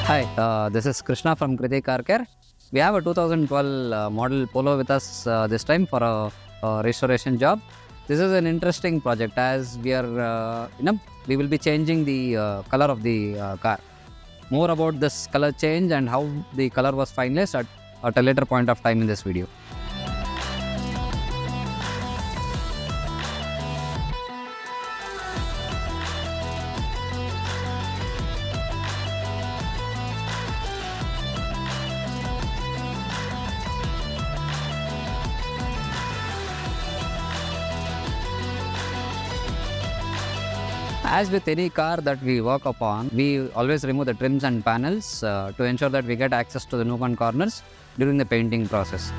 Hi, this is Krishna from Kriti Car Care. We have a 2012 model Polo with us this time for a restoration job. This is an interesting project as we will be changing the color of the car. More about this color change and how the color was finalized at a later point of time in this video. As with any car that we work upon, we always remove the trims and panels to ensure that we get access to the nook and corners during the painting process.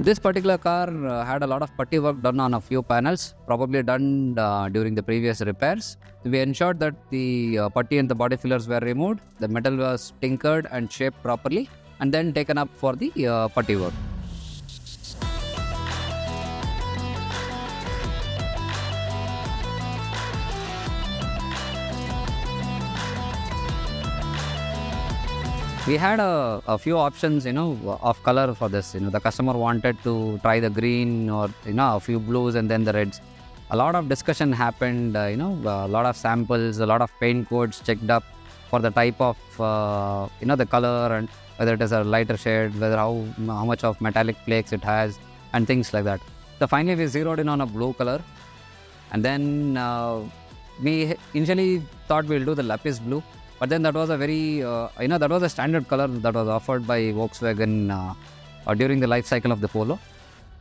This particular car had a lot of putty work done on a few panels, probably done during the previous repairs. We ensured that the putty and the body fillers were removed, the metal was tinkered and shaped properly, and then taken up for the putty work. We had a few options, of color for this. The customer wanted to try the green or, a few blues and then the reds. A lot of discussion happened, a lot of samples, a lot of paint codes checked up for the type of, the color and whether it is a lighter shade, whether how much of metallic flakes it has and things like that. So finally we zeroed in on a blue color, and then we initially thought we'll do the lapis blue. But then that was a very, that was a standard color that was offered by Volkswagen during the life cycle of the Polo.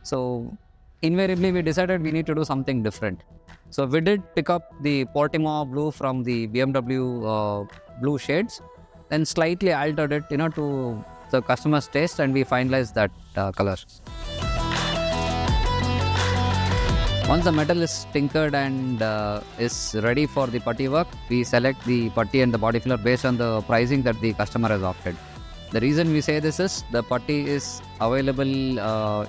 So invariably we decided we need to do something different. So we did pick up the Portimao blue from the BMW blue shades, then slightly altered it, to the customer's taste, and we finalized that color. Once the metal is tinkered and is ready for the putty work, we select the putty and the body filler based on the pricing that the customer has opted. The reason we say this is the putty is available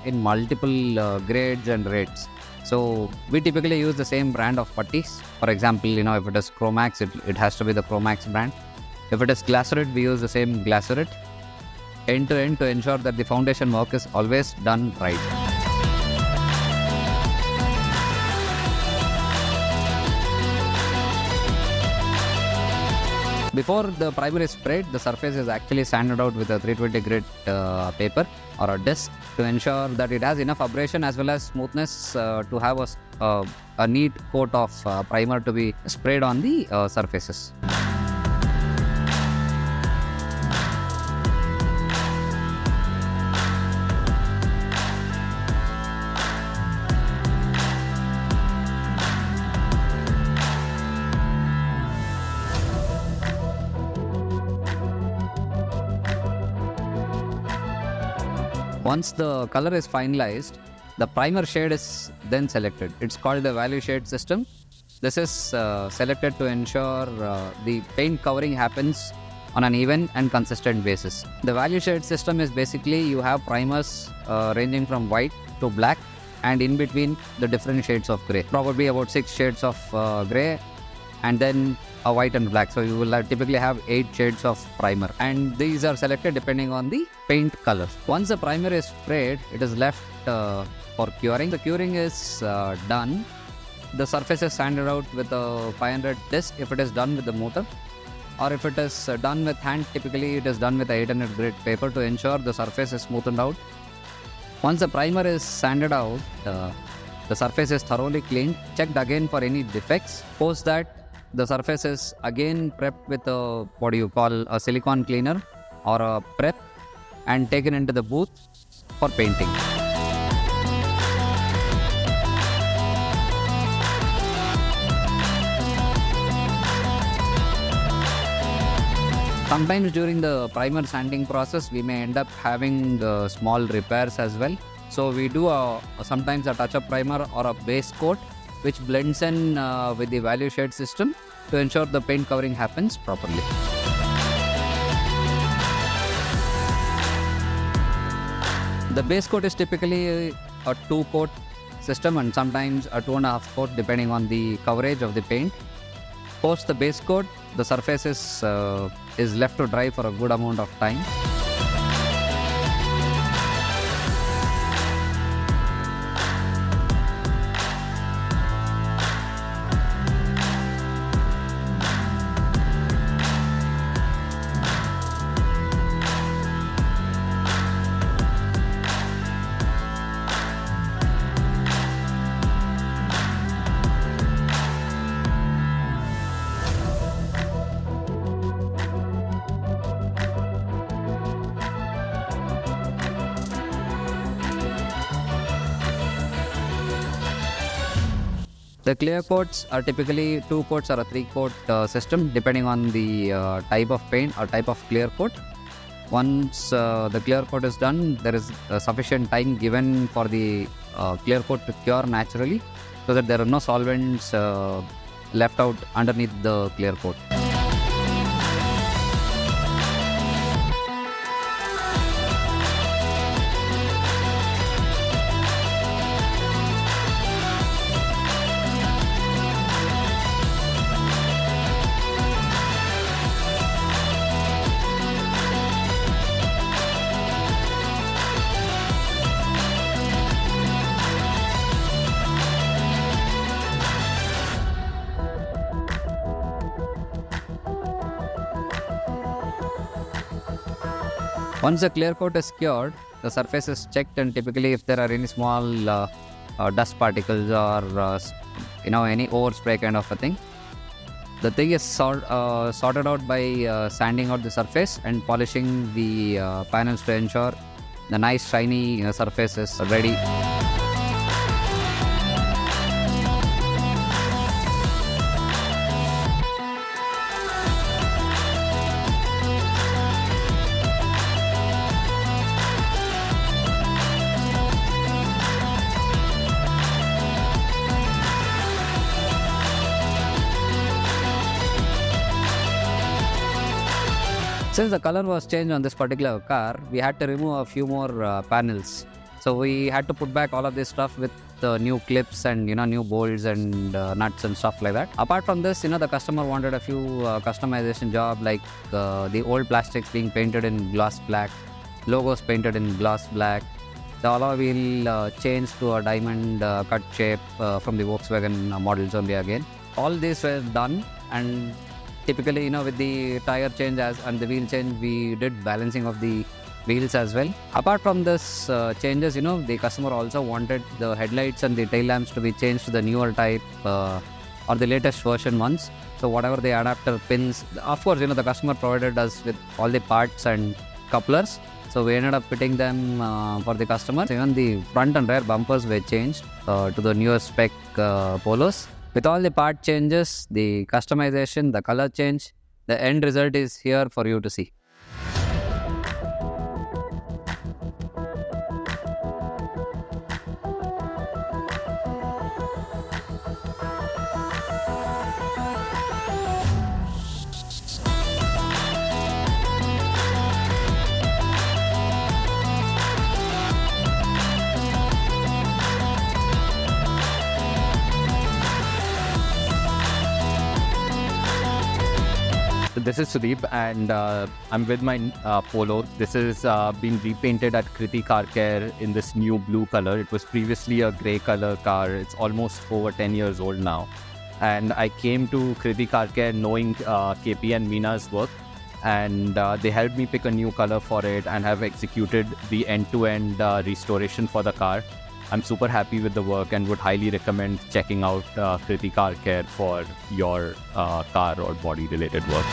in multiple grades and rates. So we typically use the same brand of putties. For example, if it is Chromax, it has to be the Chromax brand. If it is Glasurit, we use the same Glasurit. End to end to ensure that the foundation work is always done right. Before the primer is sprayed, the surface is actually sanded out with a 320 grit paper or a disc to ensure that it has enough abrasion as well as smoothness to have a neat coat of primer to be sprayed on the surfaces. Once the color is finalized, the primer shade is then selected. It's called the value shade system. This is selected to ensure the paint covering happens on an even and consistent basis. The value shade system is basically you have primers ranging from white to black and in between the different shades of grey. Probably about 6 shades of grey and then a white and black. So you will typically have 8 shades of primer, and these are selected depending on the paint color. Once the primer is sprayed, it is left for curing. The curing is done. The surface is sanded out with a 500 disc if it is done with the motor, or if it is done with hand, typically it is done with a 800 grit paper to ensure the surface is smoothened out. Once the primer is sanded out, the surface is thoroughly cleaned, checked again for any defects. Post that, the surface is again prepped with a silicone cleaner or a prep and taken into the booth for painting. Sometimes during the primer sanding process, we may end up having small repairs as well. So we do sometimes a touch-up primer or a base coat which blends in with the value shade system to ensure the paint covering happens properly. The base coat is typically a 2-coat system and sometimes a 2.5 coat depending on the coverage of the paint. Post the base coat, the surface is left to dry for a good amount of time. The clear coats are typically 2 coats or a 3-coat system depending on the type of paint or type of clear coat. Once the clear coat is done, there is sufficient time given for the clear coat to cure naturally so that there are no solvents left out underneath the clear coat. Once the clear coat is cured, the surface is checked, and typically if there are any small dust particles or any overspray kind of a thing, the thing is sorted out by sanding out the surface and polishing the panels to ensure the nice shiny surface is ready. Since the color was changed on this particular car, we had to remove a few more panels. So we had to put back all of this stuff with new clips and new bolts and nuts and stuff like that. Apart from this, the customer wanted a few customization job, like the old plastics being painted in gloss black, logos painted in gloss black, the alloy wheel changed to a diamond cut shape from the Volkswagen models only again. All these were done, and typically, with the tire change and the wheel change, we did balancing of the wheels as well. Apart from this changes, the customer also wanted the headlights and the tail lamps to be changed to the newer type or the latest version ones. So whatever the adapter pins, of course, the customer provided us with all the parts and couplers. So we ended up fitting them for the customer. Even the front and rear bumpers were changed to the newer spec Polos. With all the part changes, the customization, the color change, the end result is here for you to see. This is Sudeep, and I'm with my Polo. This is been repainted at Kriti Car Care in this new blue color. It was previously a grey color car. It's almost over 10 years old now. And I came to Kriti Car Care knowing KP and Meena's work, and they helped me pick a new color for it and have executed the end-to-end restoration for the car. I'm super happy with the work and would highly recommend checking out Kriti Car Care for your car or body related work.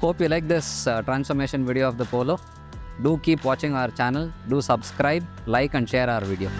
Hope you like this transformation video of the Polo. Do keep watching our channel. Do subscribe, like and share our video.